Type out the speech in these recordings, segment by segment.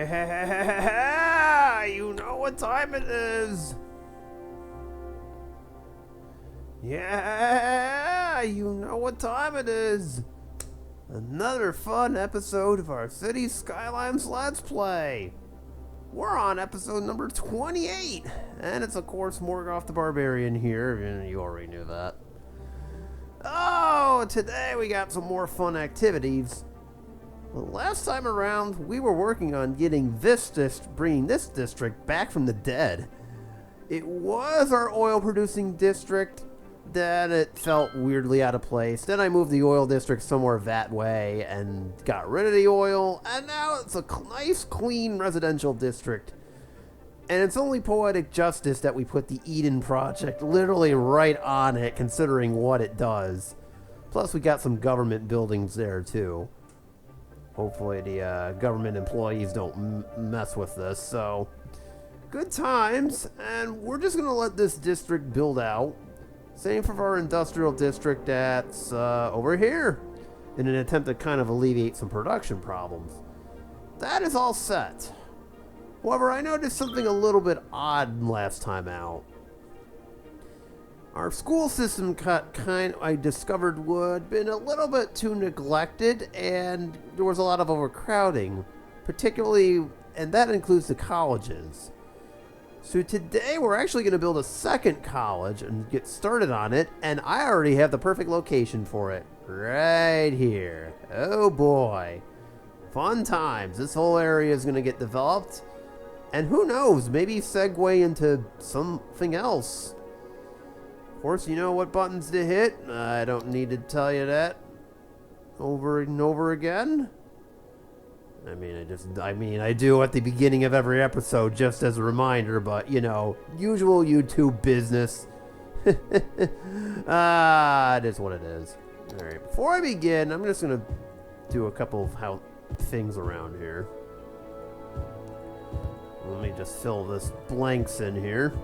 Yeah, you know what time it is. Yeah, you know what time it is. Another fun episode of our City Skylines Let's Play. We're on episode number 28, and it's of course Morgoth the Barbarian here, and you already knew that. Oh, today we got some more fun activities. Well, last time around, we were working on getting bringing this district back from the dead. It was our oil-producing district, then it felt weirdly out of place. Then I moved the oil district somewhere that way and got rid of the oil, and now it's a nice, clean residential district. And it's only poetic justice that we put the Eden Project literally right on it, considering what it does. Plus, we got some government buildings there, too. Hopefully the government employees don't mess with this, so good times, and we're just going to let this district build out. Same for our industrial district that's over here, in an attempt to kind of alleviate some production problems. That is all set. However, I noticed something a little bit odd last time out. Our school system I discovered would been a little bit too neglected, and there was a lot of overcrowding, particularly, and that includes the colleges. So today we're actually going to build a second college and get started on it, and I already have the perfect location for it, right here. Oh boy. Fun times. This whole area is going to get developed, and who knows, maybe segue into something else. Of course, you know what buttons to hit. I don't need to tell you that over and over again. I do at the beginning of every episode just as a reminder, but, you know, usual YouTube business. It is what it is. All right, before I begin, I'm just going to do a couple of things around here. Let me just fill this blanks in here.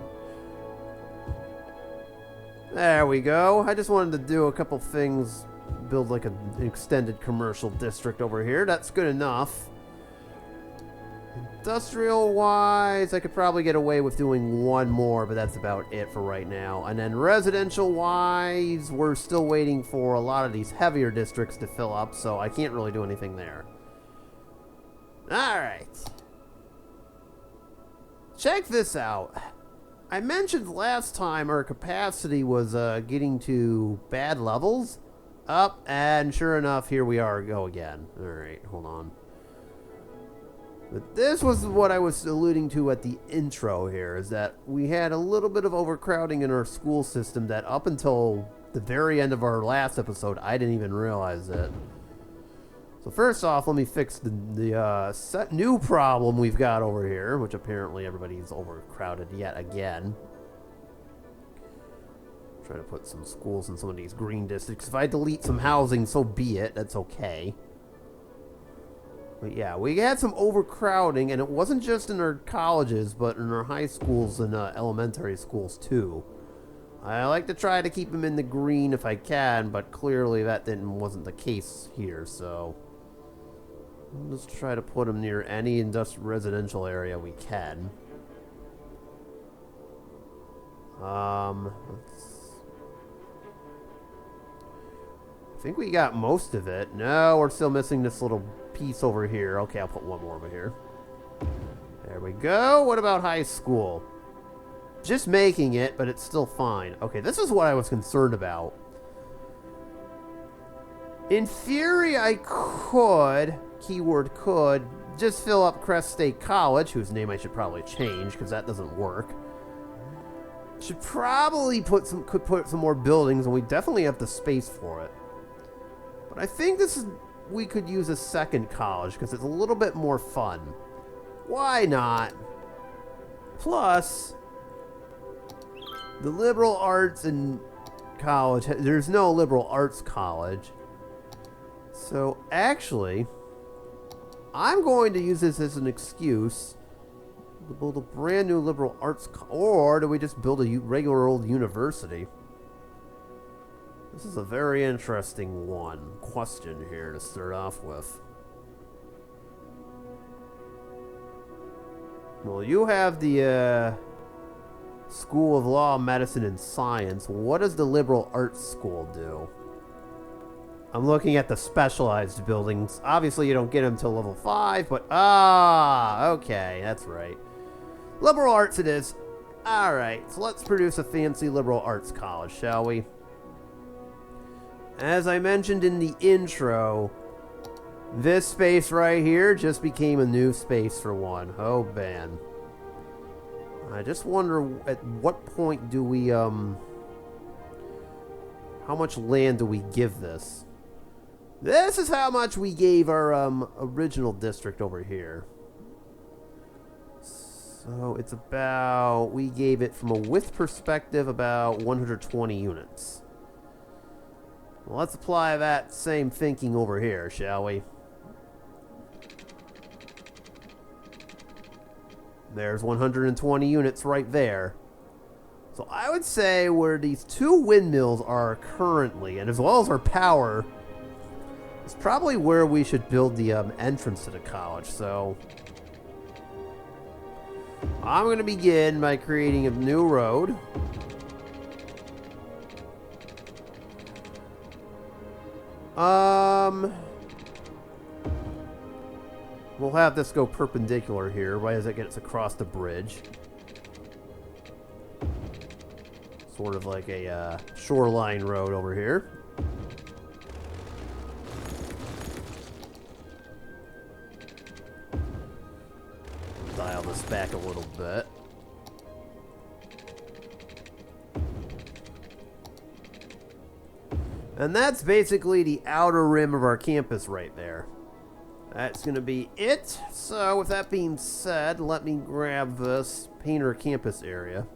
There we go. I just wanted to do a couple things, build like an extended commercial district over here. That's good enough. Industrial-wise, I could probably get away with doing one more, but that's about it for right now. And then residential-wise, we're still waiting for a lot of these heavier districts to fill up, so I can't really do anything there. Alright. Check this out. I mentioned last time our capacity was getting to bad levels. Up, and sure enough, here we are, go again. Alright, hold on. But this was what I was alluding to at the intro here, is that we had a little bit of overcrowding in our school system that up until the very end of our last episode, I didn't even realize it. So first off, let me fix the new problem we've got over here, which apparently everybody's overcrowded yet again. Try to put some schools in some of these green districts. If I delete some housing, so be it. That's okay. But yeah, we had some overcrowding, and it wasn't just in our colleges, but in our high schools and elementary schools too. I like to try to keep them in the green if I can, but clearly that wasn't the case here, so let's try to put them near any industrial residential area we can. I think we got most of it. No, we're still missing this little piece over here. Okay, I'll put one more over here. There we go. What about high school? Just making it, but it's still fine. Okay, this is what I was concerned about. In theory, I could, keyword could, just fill up Crest State College, whose name I should probably change, because that doesn't work. Should probably could put some more buildings, and we definitely have the space for it. But I think we could use a second college, because it's a little bit more fun. Why not? Plus, the liberal arts and college, there's no liberal arts college. So actually, I'm going to use this as an excuse to build a brand new liberal arts, or do we just build a regular old university? This is a very interesting question here to start off with. Well, you have the School of Law, Medicine, and Science. What does the Liberal Arts School do? I'm looking at the specialized buildings. Obviously, you don't get them till level 5, but... Ah, okay, that's right. Liberal arts it is. Alright, so let's produce a fancy liberal arts college, shall we? As I mentioned in the intro, this space right here just became a new space for one. Oh, man. I just wonder at what point do we, how much land do we give this? This is how much we gave our, original district over here. So it's about, we gave it from a width perspective about 120 units. Well, let's apply that same thinking over here, shall we? There's 120 units right there. So I would say where these 2 windmills are currently, and as well as our power, is probably where we should build the entrance to the college. So I'm going to begin by creating a new road. We'll have this go perpendicular here, right as it gets across the bridge. Sort of like a shoreline road over here. Dial this back a little bit. And that's basically the outer rim of our campus right there. That's going to be it. So with that being said, let me grab this painter campus area,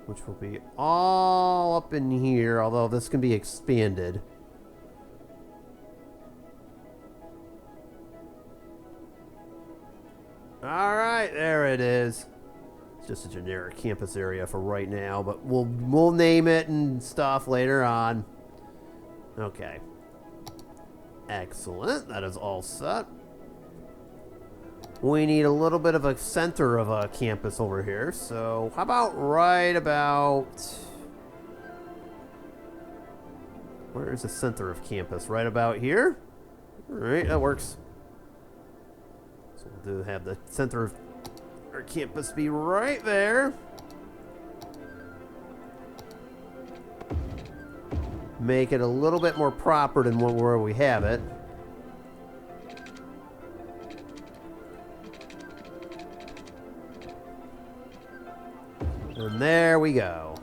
which will be all up in here, although this can be expanded. Alright, there it is. It's just a generic campus area for right now, but we'll name it and stuff later on. Okay. Excellent. That is all set. We need a little bit of a center of a campus over here. So how about right about... Where is the center of campus? Right about here? Alright, that works. So we'll have the center of our campus be right there. Make it a little bit more proper than where we have it. And there we go.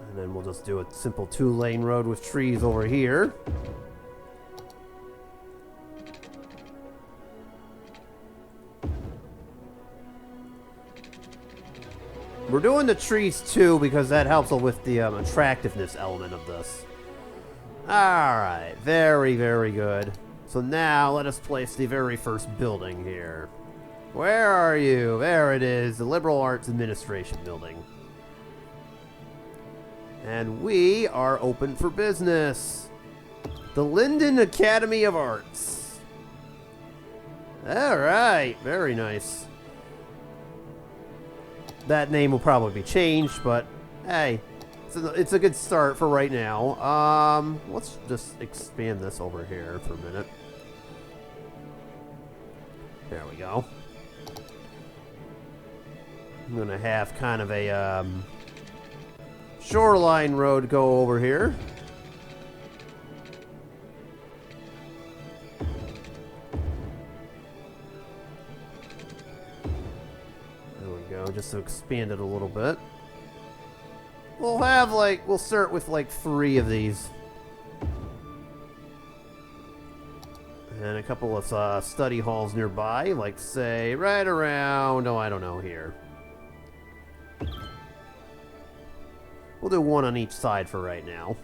And then we'll just do a simple 2-lane road with trees over here. We're doing the trees too because that helps with the attractiveness element of this. Alright, very, very good. So now let us place the very first building here. Where are you? There it is, the Liberal Arts Administration building. And we are open for business. The Linden Academy of Arts. Alright, very nice. That name will probably be changed, but hey, it's a good start for right now. Let's just expand this over here for a minute. There we go. I'm gonna have kind of a shoreline road go over here. Just to expand it a little bit. We'll start with like 3 of these. And a couple of study halls nearby, like say right around, oh I don't know, here. We'll do 1 on each side for right now.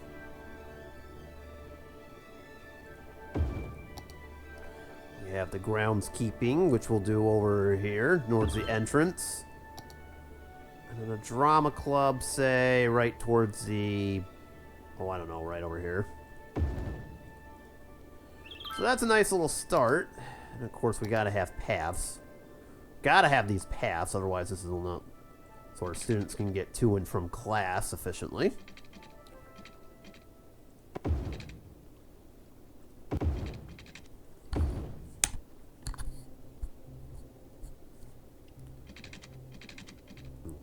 We have the groundskeeping, which we'll do over here, towards the entrance. And then a drama club, say, right towards the... Oh, I don't know, right over here. So that's a nice little start. And of course, we gotta have paths. Gotta have these paths, otherwise this is not so our students can get to and from class efficiently.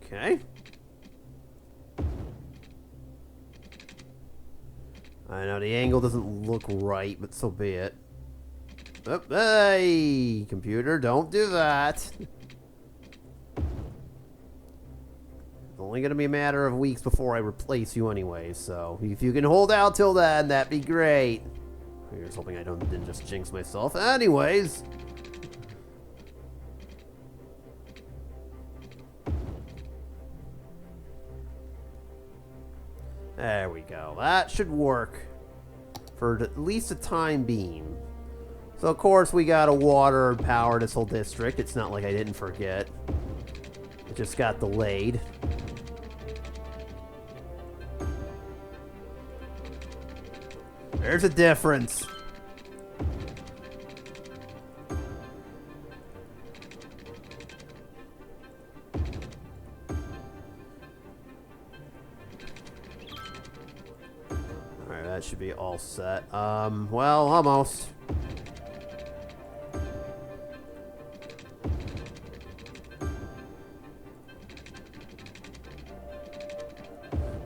Okay. I know the angle doesn't look right, but so be it. Oh, hey, computer, don't do that. It's only going to be a matter of weeks before I replace you anyway, so if you can hold out till then, that'd be great. I was hoping I didn't just jinx myself. Anyways. There we go. That should work for at least the time being. So, of course, we got to water and power this whole district. It's not like I didn't forget. It just got delayed. There's a difference. Alright, that should be all set. Well, almost.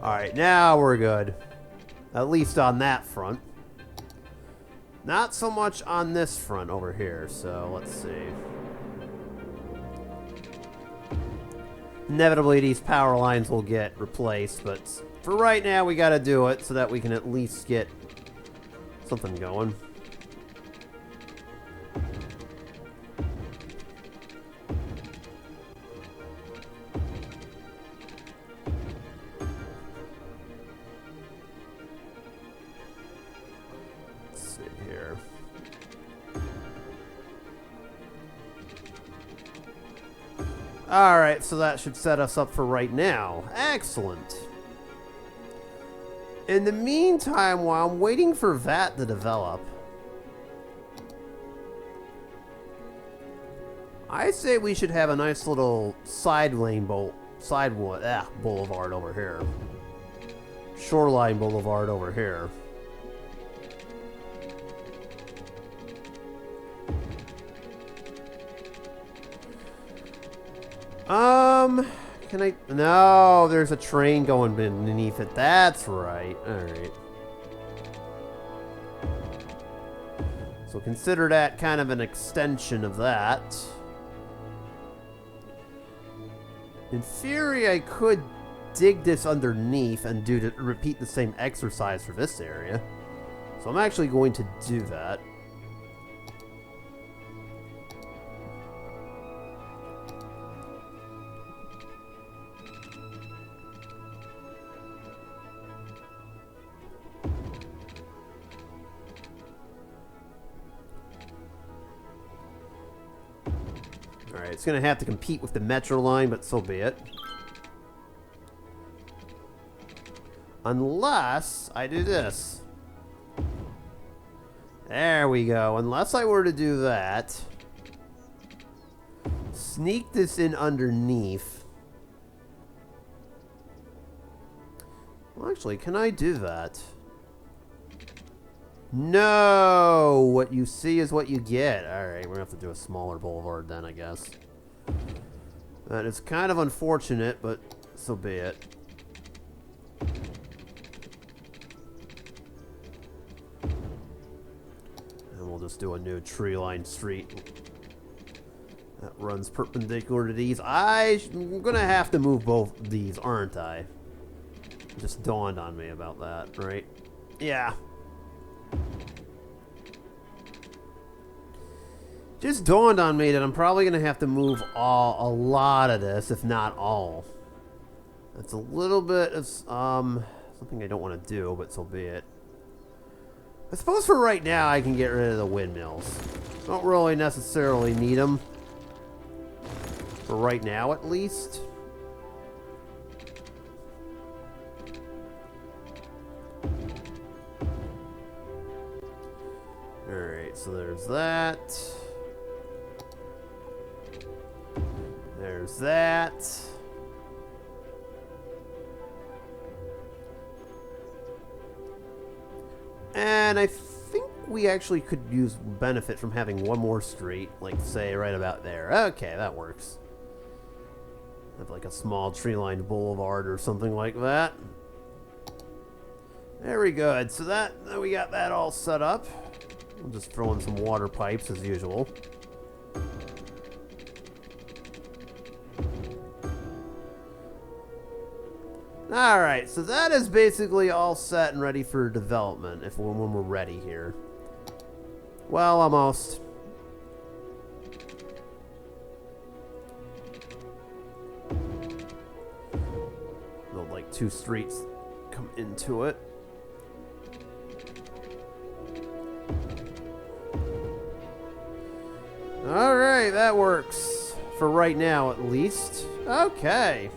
Alright, now we're good. At least on that front. Not so much on this front over here, so let's see. Inevitably, these power lines will get replaced, but for right now, we gotta do it so that we can at least get something going. Alright, so that should set us up for right now. Excellent. In the meantime, while I'm waiting for that to develop, I say we should have a nice little boulevard over here. Shoreline boulevard over here. Can I? No, there's a train going beneath it. That's right. Alright. So consider that kind of an extension of that. In theory, I could dig this underneath and repeat the same exercise for this area. So I'm actually going to do that. Alright, it's going to have to compete with the Metro line, but so be it. Unless I do this. There we go. Unless I were to do that. Sneak this in underneath. Well, actually, can I do that? No! What you see is what you get. Alright, we're gonna have to do a smaller boulevard then, I guess. That is kind of unfortunate, but so be it. And we'll just do a new tree-lined street that runs perpendicular to these. I'm gonna have to move both these, aren't I? It just dawned on me about that, right? Yeah. Just dawned on me that I'm probably going to have to move a lot of this, if not all. That's a little bit of something I don't want to do, but so be it. I suppose for right now I can get rid of the windmills. Don't really necessarily need them. For right now, at least. Alright. Alright, so there's that. There's that. And I think we actually could use benefit from having one more street, like say right about there. Okay, that works. Have like a small tree-lined boulevard or something like that. Very good. So that we got that all set up. We'll just throw in some water pipes as usual. Alright, so that is basically all set and ready for development when we're ready here. Well, almost. Build like 2 streets come into it. Alright, that works. For right now, at least. Okay.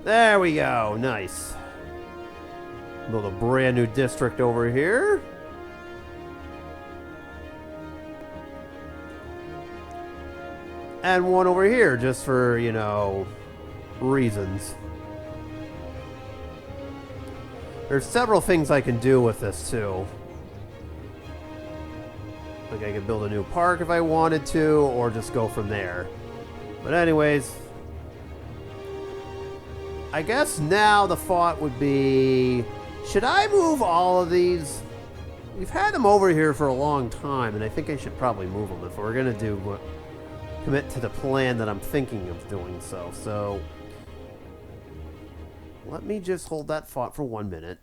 There we go. Nice. Build a brand new district over here. And one over here, just for, you know, reasons. There's several things I can do with this, too. Like, I could build a new park if I wanted to, or just go from there. But anyways, I guess now the thought would be, should I move all of these? We've had them over here for a long time, and I think I should probably move them if we're going to commit to the plan that I'm thinking of doing so. So, let me just hold that thought for 1 minute.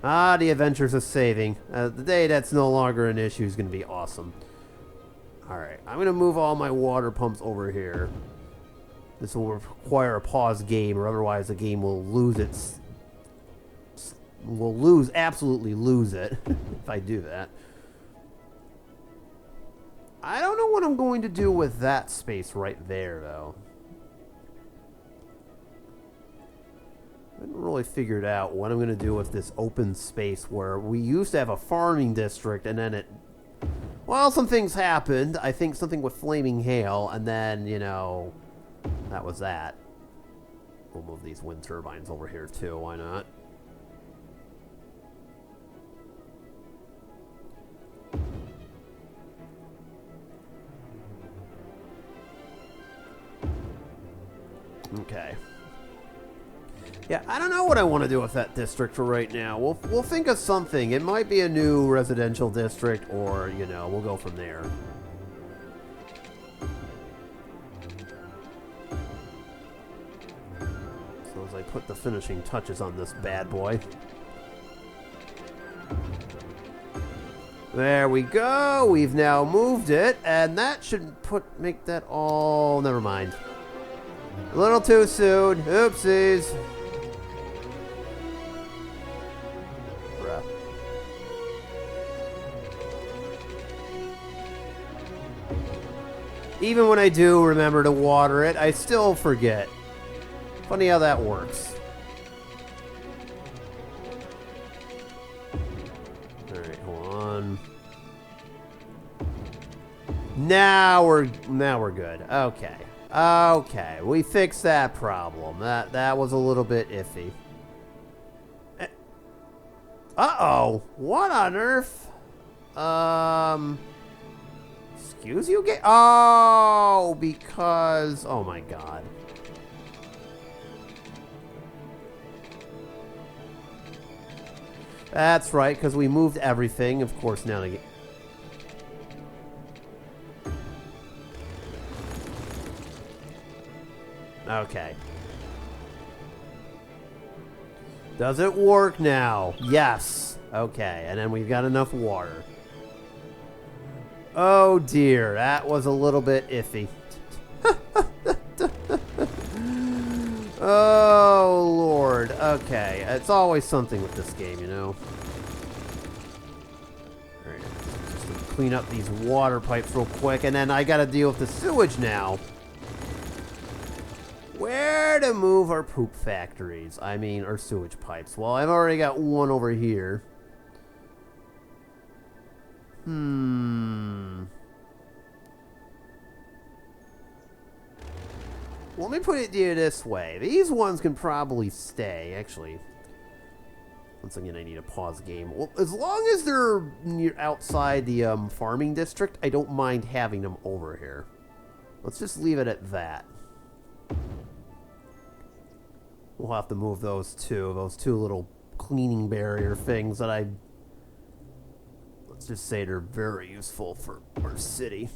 Ah, the adventures of saving. The day that's no longer an issue is going to be awesome. Alright, I'm going to move all my water pumps over here. This will require a pause game, or otherwise the game will lose its... absolutely lose it, if I do that. I don't know what I'm going to do with that space right there, though. I haven't really figured out what I'm going to do with this open space where we used to have a farming district, and then it... Well, some things happened. I think something with flaming hail, and then, you know... That was that. We'll move these wind turbines over here too, why not? Okay. Yeah, I don't know what I want to do with that district for right now. We'll think of something. It might be a new residential district, or, you know, we'll go from there. As I put the finishing touches on this bad boy. There we go. We've now moved it, and that should make that all... Never mind. A little too soon. Oopsies. Bruh. Even when I do remember to water it, I still forget. Funny how that works. Alright, hold on. Now we're good. Okay. Okay, we fixed that problem. That was a little bit iffy. Uh-oh. What on earth? Excuse you? Oh, because... Oh my god. That's right, because we moved everything. Of course, now to get... Okay. Does it work now? Yes. Okay, and then we've got enough water. Oh dear, that was a little bit iffy. Oh, Lord. Okay. It's always something with this game, you know. Alright. Just clean up these water pipes real quick, and then I gotta deal with the sewage now. Where to move our poop factories? I mean, our sewage pipes. Well, I've already got one over here. Let me put it to you this way. These ones can probably stay. Actually, once again, I need to pause the game. Well, as long as they're outside the farming district, I don't mind having them over here. Let's just leave it at that. We'll have to move those two little cleaning barrier things that let's just say they're very useful for our city.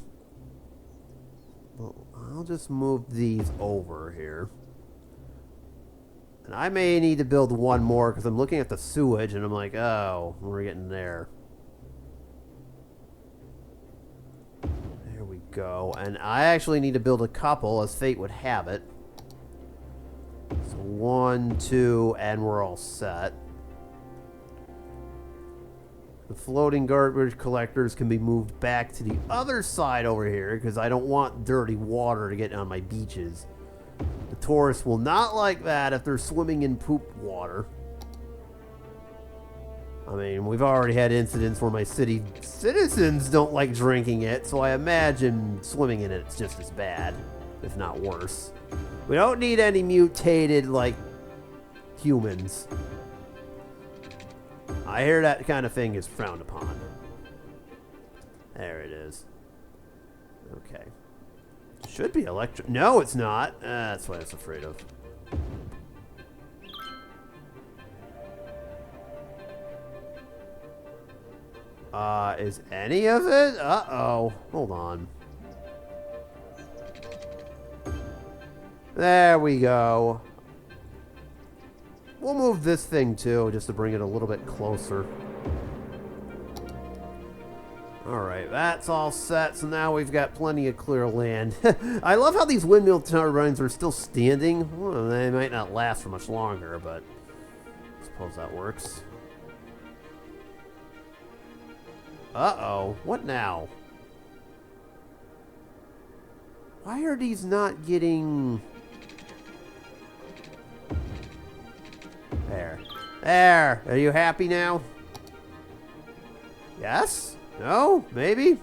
Well, I'll just move these over here. And I may need to build one more because I'm looking at the sewage and I'm like, oh, we're getting there. There we go. And I actually need to build a couple as fate would have it. So 1, 2, and we're all set. The floating garbage collectors can be moved back to the other side over here because I don't want dirty water to get on my beaches. The tourists will not like that if they're swimming in poop water. I mean, we've already had incidents where my city citizens don't like drinking it, so I imagine swimming in it's just as bad, if not worse. We don't need any mutated, like, humans. I hear that kind of thing is frowned upon. There it is. Okay. Should be electric. No, it's not. That's what I was afraid of. Is any of it? Uh-oh. Hold on. There we go. We'll move this thing too, just to bring it a little bit closer. Alright, that's all set, so now we've got plenty of clear land. I love how these windmill turbines are still standing. Well, they might not last for much longer, but I suppose that works. Uh-oh, what now? Why are these not getting... There. There! Are you happy now? Yes? No? Maybe?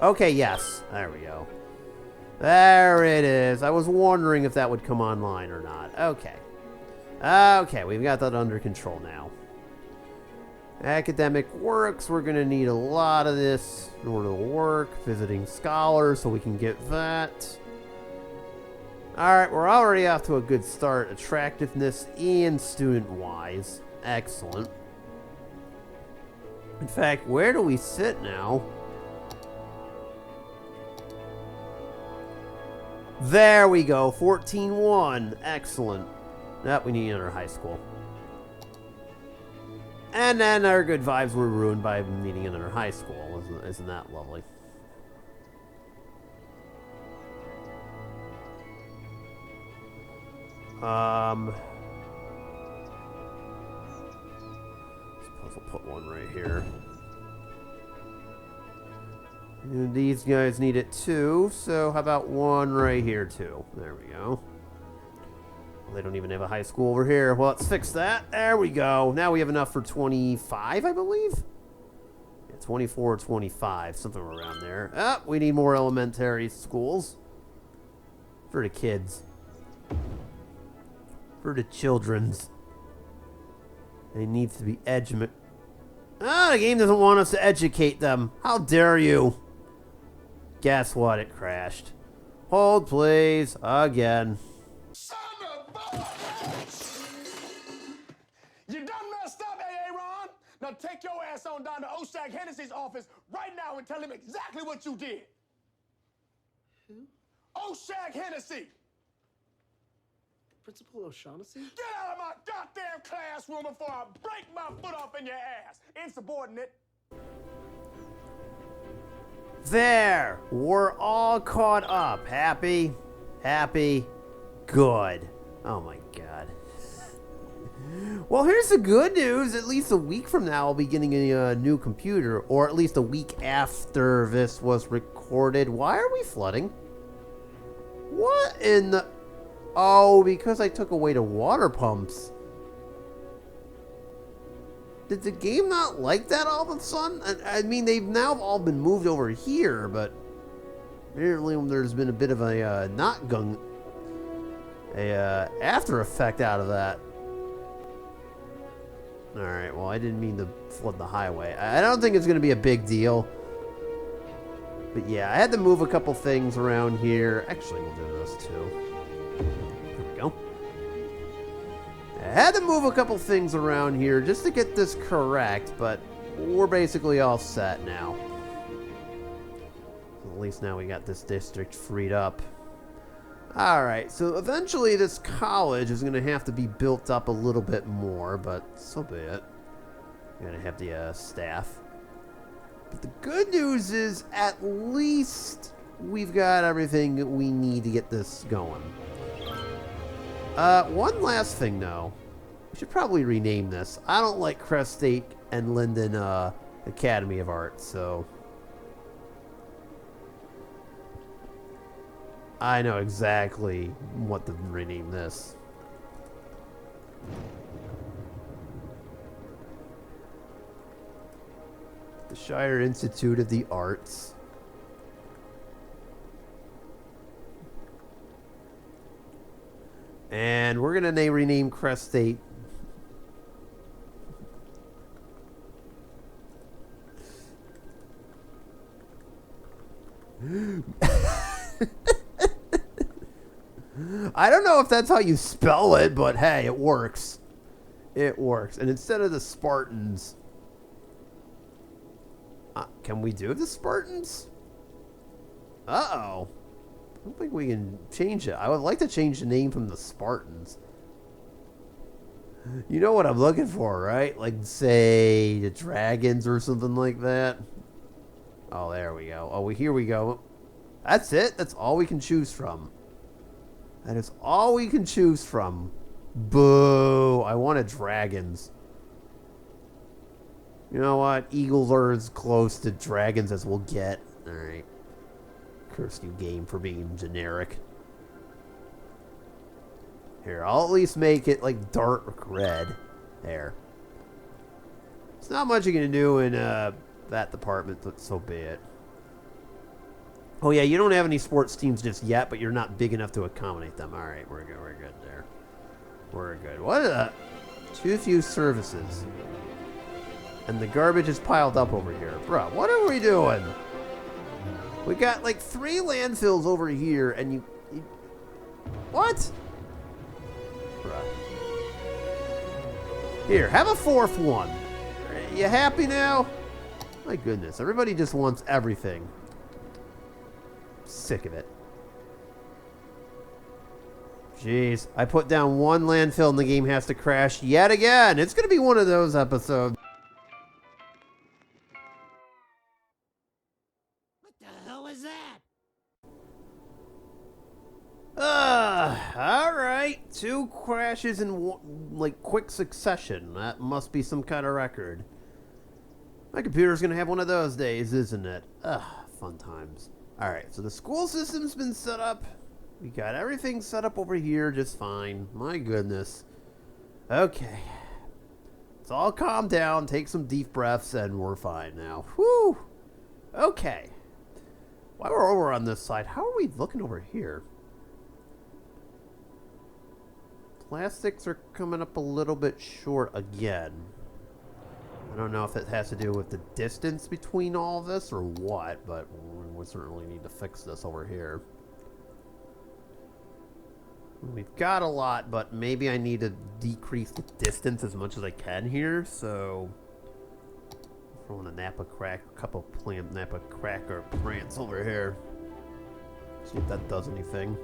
Okay, yes. There we go. There it is. I was wondering if that would come online or not. Okay. Okay, we've got that under control now. Academic works. We're going to need a lot of this in order to work. Visiting scholars, so we can get that. Alright, we're already off to a good start. Attractiveness and student-wise. Excellent. In fact, where do we sit now? There we go. 14-1. Excellent. That we need another high school. And then our good vibes were ruined by needing another high school. Isn't that lovely? Suppose we'll put one right here. And these guys need it too, so how about one right here too? There we go. Well, they don't even have a high school over here. Well, let's fix that. There we go. Now we have enough for 25, I believe? Yeah, 24 or 25, something around there. Ah, we need more elementary schools. For the kids. For the children's. They need to be educated. Ah, the game doesn't want us to educate them. How dare you? Guess what? It crashed. Hold, please. Again. Son of a... You done messed up, Aaron. Now take your ass on down to Oshag Hennessy's office right now and tell him exactly what you did. Who? Oshag Hennessy. Principal O'Shaughnessy? Get out of my goddamn classroom before I break my foot off in your ass, insubordinate. There! We're all caught up. Happy? Happy? Good. Oh my god. Well, here's the good news. At least a week from now, I'll be getting a new computer, or at least a week after this was recorded. Why are we flooding? What in the... Oh, because I took away the water pumps. Did the game not like that all of a sudden? I mean, they've now all been moved over here, but apparently there's been a bit of a after effect out of that. Alright, well, I didn't mean to flood the highway. I don't think it's going to be a big deal. But yeah, I had to move a couple things around here. Actually, we'll do this too. There we go. I had to move a couple things around here just to get this correct, but we're basically all set now. At least now we got this district freed up. Alright, so eventually this college is going to have to be built up a little bit more, but so be it. We're going to have the staff. But the good news is at least we've got everything that we need to get this going. One last thing though. We should probably rename this. I don't like Crest State and Linden Academy of Art, so... I know exactly what to rename this. The Shire Institute of the Arts. And we're going to rename Crest State. I don't know if that's how you spell it, but hey, it works. It works. And instead of the Spartans... can we do the Spartans? Uh-oh. I don't think we can change it. I would like to change the name from the Spartans. You know what I'm looking for, right? Like, say, the Dragons or something like that. Oh, there we go. Oh, here we go. That's it. That's all we can choose from. That is all we can choose from. Boo. I wanted Dragons. You know what? Eagles are as close to Dragons as we'll get. Alright. Curse you, game, for being generic. Here, I'll at least make it like dark red. There. It's not much you can do in that department, but so be it. Oh yeah, you don't have any sports teams just yet, but you're not big enough to accommodate them. Alright, we're good. We're good there. We're good. What too few services. And the garbage is piled up over here. Bruh, what are we doing? We got like 3 landfills over here, and you what? Bruh. Here, have a 4th one. You happy now? My goodness, everybody just wants everything. Sick of it. Jeez, I put down 1 landfill and the game has to crash yet again. It's going to be one of those episodes. What the hell is that? Alright. 2 crashes in like quick succession. That must be some kind of record. My computer's going to have one of those days, isn't it? Fun times. Alright, so the school system's been set up. We got everything set up over here just fine. My goodness. Okay. Let's all calm down, take some deep breaths, and we're fine now. Whew. Okay. While we're over on this side, how are we looking over here? Plastics are coming up a little bit short again. I don't know if it has to do with the distance between all of this or what, but we certainly need to fix this over here. We've got a lot, but maybe I need to decrease the distance as much as I can here, so... Throwing a couple plant Napa cracker plants over here. See if that does anything.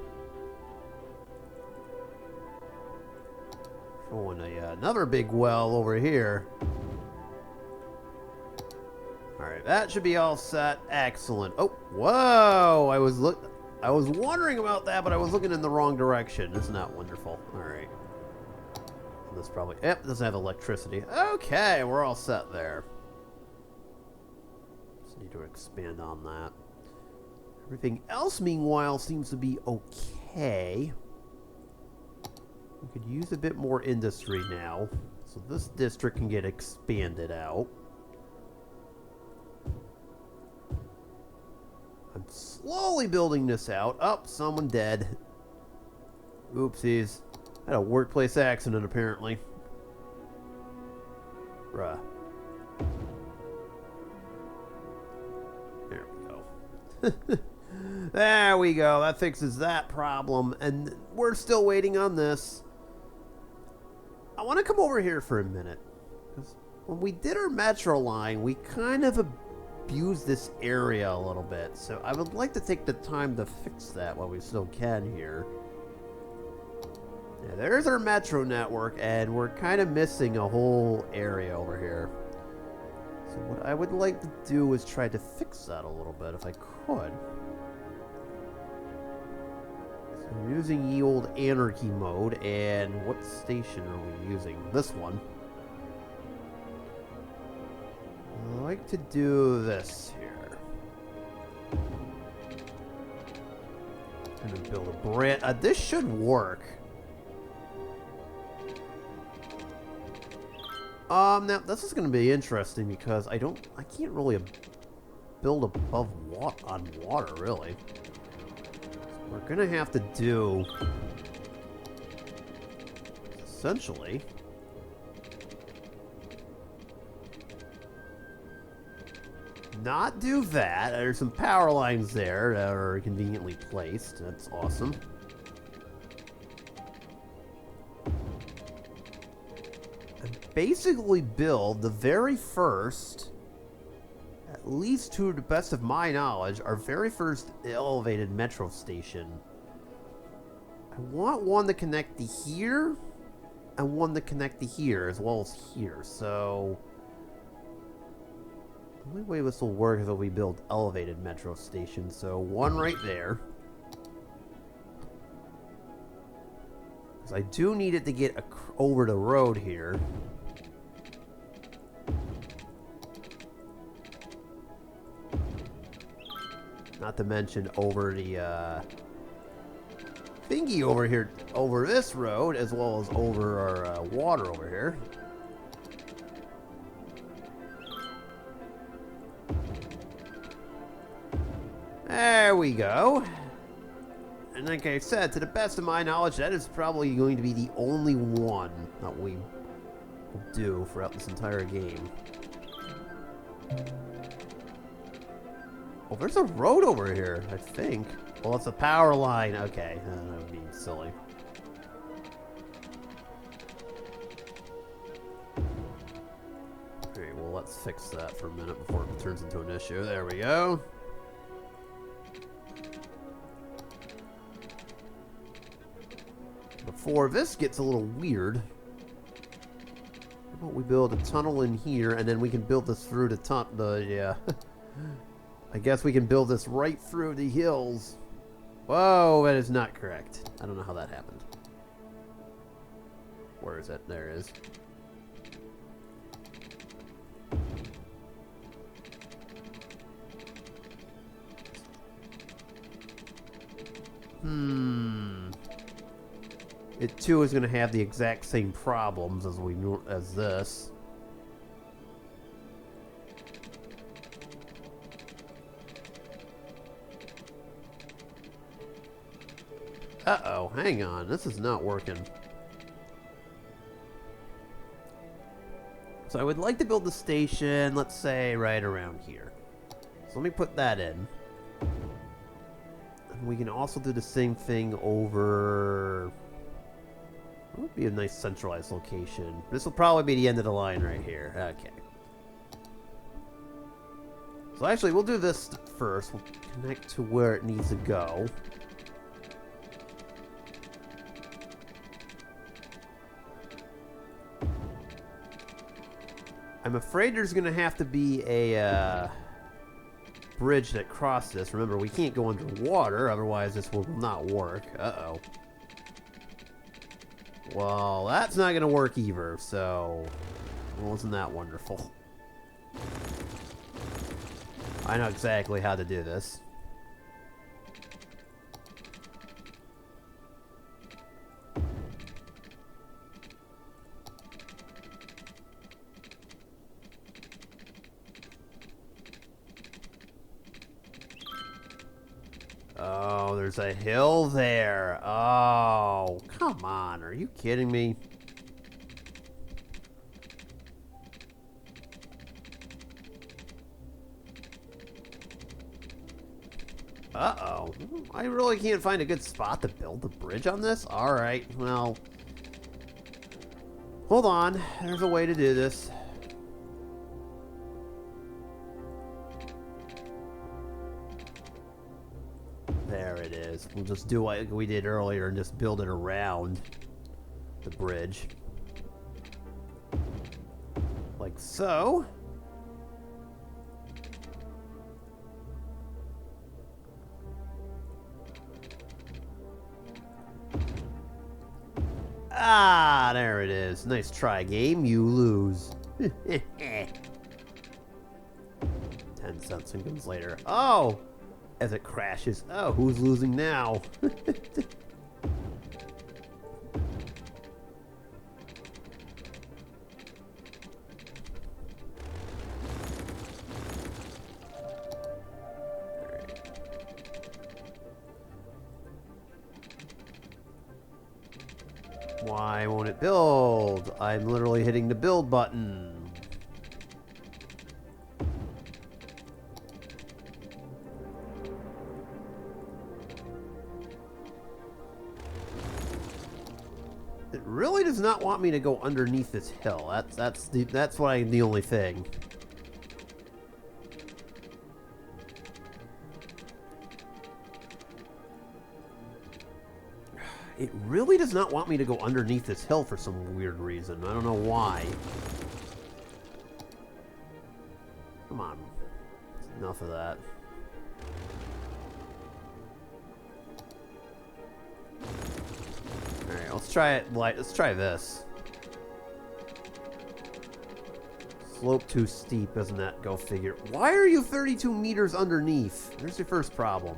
Throwing another big well over here. Alright, that should be all set. Excellent. Oh, whoa! I was wondering about that, but I was looking in the wrong direction. Isn't that wonderful? Alright. This probably... Yep, doesn't have electricity. Okay, we're all set there. Just need to expand on that. Everything else, meanwhile, seems to be okay. We could use a bit more industry now. So this district can get expanded out. I'm slowly building this out. Oh, someone dead. Oopsies. Had a workplace accident, apparently. Bruh. There we go. There we go. That fixes that problem. And we're still waiting on this. I want to come over here for a minute. Because when we did our metro line, we kind of abused this area a little bit. So I would like to take the time to fix that while we still can here. Yeah, there's our metro network, and we're kind of missing a whole area over here. So what I would like to do is try to fix that a little bit, if I could. So we're using ye old anarchy mode, and what station are we using? This one. I like to do this here. I'm gonna build a brand. This should work. Now this is going to be interesting because I can't really build above on water, really. So we're going to have to do, essentially, not do that. There's some power lines there that are conveniently placed. That's awesome. Basically build the very first, at least to the best of my knowledge, our very first elevated metro station. I want one to connect to here, and one to connect to here, as well as here. So, the only way this will work is if we build elevated metro stations. So, one right there. Because I do need it to get over the road here. Not to mention over the thingy over here, over this road, as well as over our water over here. There we go. And like I said, to the best of my knowledge, that is probably going to be the only one that we will do throughout this entire game. Oh, there's a road over here, I think. Well, it's a power line. Okay, that would be silly. Alright, well, let's fix that for a minute before it turns into an issue. There we go. Before this gets a little weird, how about we build a tunnel in here, and then we can build this through yeah. I guess we can build this right through the hills. Whoa, that is not correct. I don't know how that happened. Where is it? There it is. It too is going to have the exact same problems as this. Uh-oh, hang on. This is not working. So I would like to build the station, let's say, right around here. So let me put that in. And we can also do the same thing over... What would be a nice centralized location? This will probably be the end of the line right here. Okay. So actually, we'll do this first. We'll connect to where it needs to go. I'm afraid there's going to have to be a bridge that crosses this. Remember, we can't go underwater, otherwise this will not work. Uh-oh. Well, that's not going to work either, so... Wasn't that wonderful? I know exactly how to do this. Oh, there's a hill there. Oh, come on. Are you kidding me? Uh-oh. I really can't find a good spot to build the bridge on this? Alright, well... Hold on. There's a way to do this. There it is. We'll just do like we did earlier and just build it around the bridge. Like so. Ah, there it is. Nice try, game. You lose. 10 seconds later. Oh! As it crashes. Oh, who's losing now? Why won't it build? I'm literally hitting the build button. It really does not want me to go underneath this hill. That's the only thing. It really does not want me to go underneath this hill for some weird reason. I don't know why. Come on. Enough of that. Alright, let's try it light. Let's try this. Slope too steep, doesn't that go figure? Why are you 32 meters underneath? There's your first problem.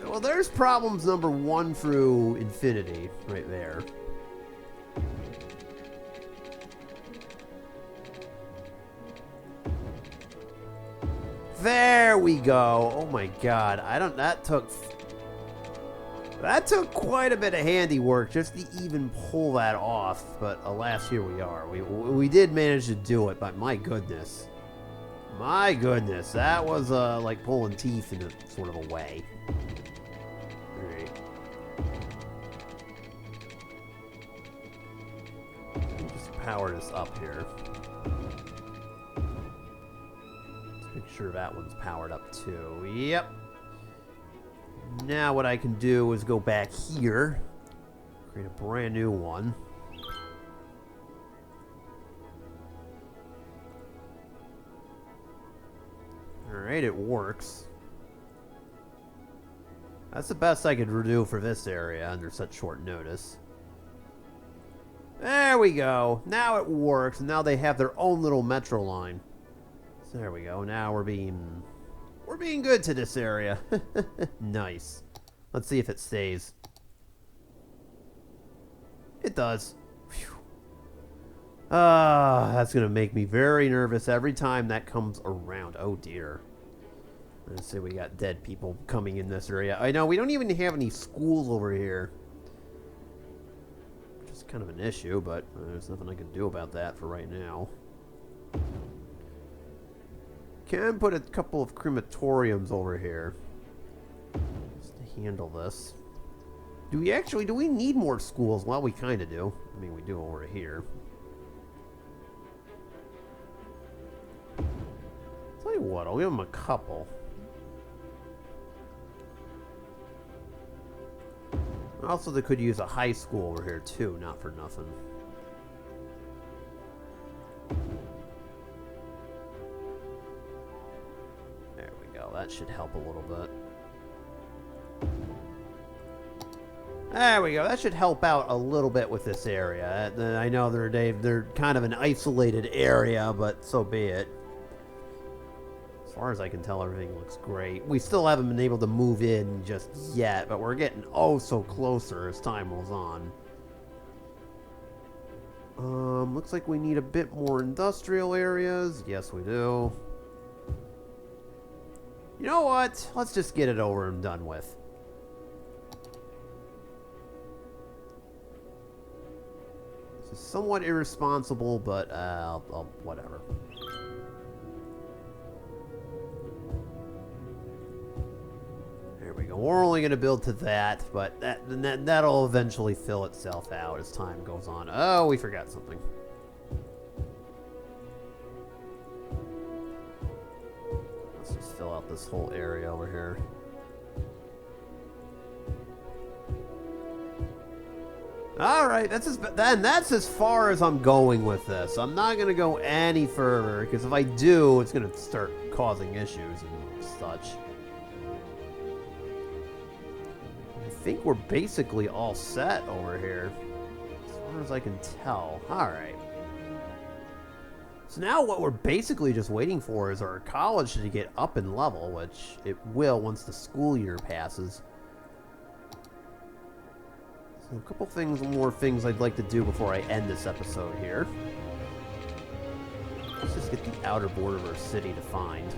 Well, there's problems number 1 through infinity, right there. There we go. Oh my god. That took quite a bit of handiwork just to even pull that off, but alas, here we are. We did manage to do it, but my goodness. My goodness, that was like pulling teeth in a sort of a way. Alright. Just power this up here. Let's make sure that one's powered up too. Yep. Now what I can do is go back here, create a brand new one. Alright, it works. That's the best I could do for this area under such short notice. There we go. Now it works. Now they have their own little metro line. So there we go. Now we're being good to this area. Nice. Let's see if it stays. It does. That's going to make me very nervous every time that comes around. Oh, dear. Let's see, we got dead people coming in this area. I know, we don't even have any schools over here. Which is kind of an issue, but there's nothing I can do about that for right now. Can put a couple of crematoriums over here. Just to handle this. Do we need more schools? Well, we kind of do. I mean, we do over here. Tell you what, I'll give them a couple. Also, they could use a high school over here, too, not for nothing. that should help a little bit. There we go. That should help out a little bit with this area. I know they're kind of an isolated area, but so be it. As far as I can tell, everything looks great. We still haven't been able to move in just yet, but we're getting oh so closer as time goes on. Looks like we need a bit more industrial areas. Yes, we do. You know what? Let's just get it over and done with. This is somewhat irresponsible, but whatever. There we go. We're only going to build to that, but that'll eventually fill itself out as time goes on. Oh, we forgot something. Let's just fill out this whole area over here. Alright, that's as far as I'm going with this. I'm not going to go any further, because if I do, it's going to start causing issues and such. I think we're basically all set over here, as far as I can tell. Alright. So now what we're basically just waiting for is our college to get up in level, which it will once the school year passes. So a couple more things I'd like to do before I end this episode here. Let's just get the outer border of our city defined.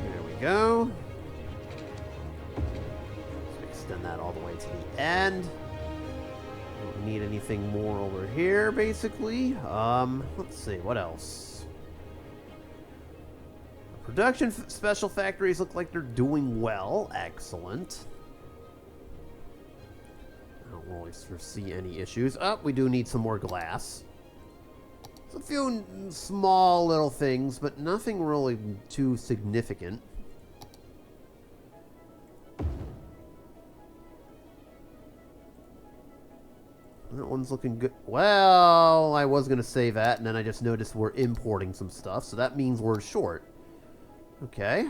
There we go. Let's extend that all the way to the end. Don't need anything more over here, basically. Let's see, what else? Production special factories look like they're doing well. Excellent. I don't really foresee any issues. Oh, we do need some more glass. There's a few small little things, but nothing really too significant. That one's looking good. Well, I was going to say that, and then I just noticed we're importing some stuff, so that means we're short. Okay.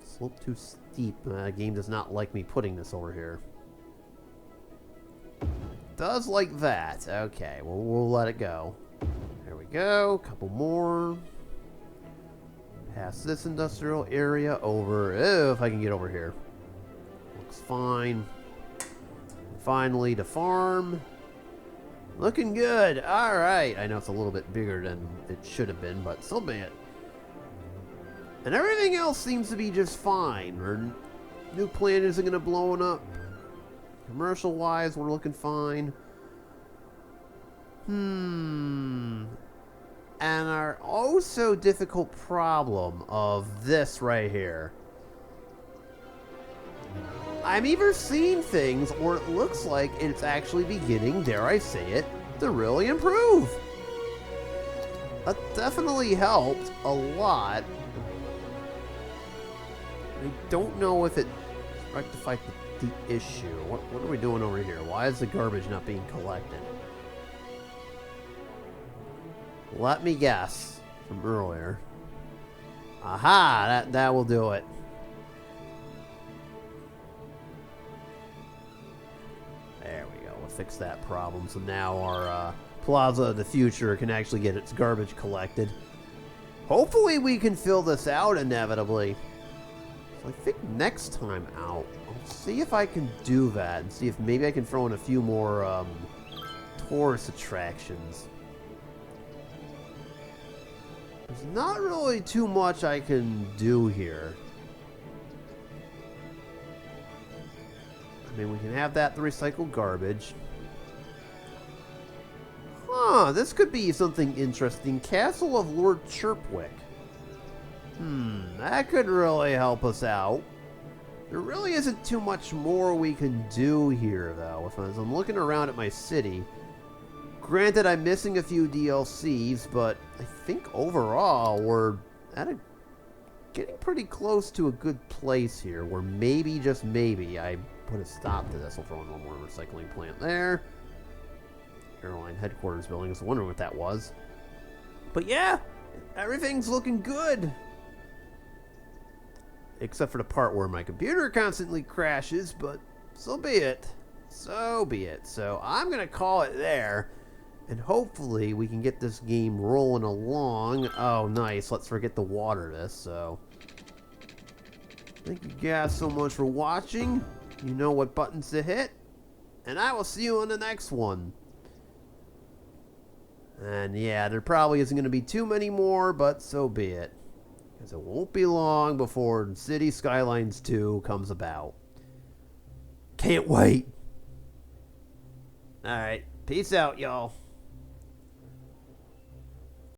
Slope too steep. The game does not like me putting this over here. Does like that. Okay, well, we'll let it go. There we go. Couple more. Past this industrial area over. Oh, if I can get over here. Looks fine. Finally, to farm. Looking good. Alright. I know it's a little bit bigger than it should have been, but so be it. And everything else seems to be just fine. Our new plant isn't going to blow up. Commercial-wise, we're looking fine. And our oh so difficult problem of this right here. I'm either seeing things, or it looks like it's actually beginning, dare I say it, to really improve. That definitely helped a lot. I don't know if it rectified the issue. What are we doing over here? Why is the garbage not being collected? Let me guess from earlier. Aha! That will do it. There we go. We'll fix that problem. So now our Plaza of the Future can actually get its garbage collected. Hopefully we can fill this out inevitably. So I think next time out, I'll see if I can do that and see if maybe I can throw in a few more tourist attractions. There's not really too much I can do here. I mean, we can have that to recycle garbage. Huh, this could be something interesting. Castle of Lord Chirpwick. That could really help us out. There really isn't too much more we can do here, though. As I'm looking around at my city, Granted, I'm missing a few DLCs, but I think overall we're getting pretty close to a good place here, where maybe, just maybe, I put a stop to this. I'll throw in one more recycling plant there. Airline headquarters building. I was wondering what that was. But yeah, everything's looking good. Except for the part where my computer constantly crashes, but so be it. So be it. So I'm going to call it there. And hopefully we can get this game rolling along. Oh, nice. Let's forget to water this, so. Thank you guys so much for watching. You know what buttons to hit. And I will see you on the next one. And yeah, there probably isn't going to be too many more, but so be it. Because it won't be long before City Skylines 2 comes about. Can't wait. Alright, peace out, y'all.